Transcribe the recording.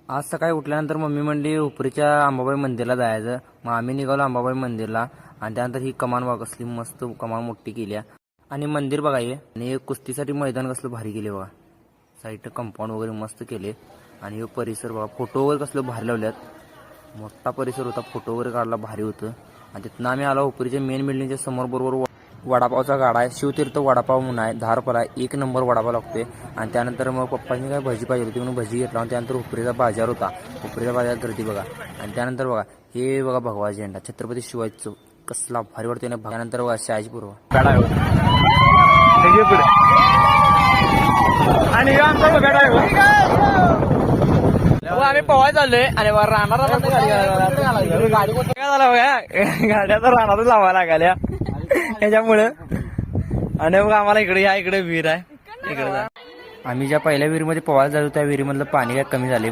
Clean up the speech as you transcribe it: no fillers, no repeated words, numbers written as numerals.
आज सकाळी उठल्यानंतर मम्मी म्हणली उपरीच्या अंबाबाई मंदिरला जायचं. मग आम्ही निघालो अंबाबाई मंदिरला आणि त्यानंतर ही कमान बघा कसली मस्त कमान मोठी केली आणि मंदिर बघा हे आणि कुस्तीसाठी मैदान कसलं भारी केले बघा. साईड कंपाऊंड वगैरे मस्त केले आणि हे परिसर बघा फोटो वगैरे कसलं भारी लावल्यात. मोठा परिसर होता, फोटो वगैरे काढला भारी होतं. आणि तिथनं आम्ही आलो उपरीच्या मेन बिल्डिंगच्या समोर. बरोबर वडापावचा गाडा आहे, शिवतीर्थ वडापाव म्हणून आहे. 10 रुपयाला 1 नंबर वडापाव लागतोय. आणि त्यानंतर मग पप्पांनी काय भजी पाहिजे होती म्हणून भजी घेतला. आणि त्यानंतर उपरीचा बाजार होता, उपरीच्या बाजार गर्दी बघा. आणि त्यानंतर बघा हे बघा भगवा झेंडा छत्रपती शिवाजी चौक कसला भारी वाटतोय ना. त्यानंतर बघा शहाजी पूर्व आणि आम्ही पवाय चाललोय आणि राहणार गाड्याचा राहणारच लावा लागाल्या त्याच्यामुळं. आणि मग आम्हाला इकडे विहीर आहे इकडे. आम्ही ज्या पहिल्या विहिरीमध्ये पवायला जातो त्या विहिरीमधलं पाणी काय कमी झाले.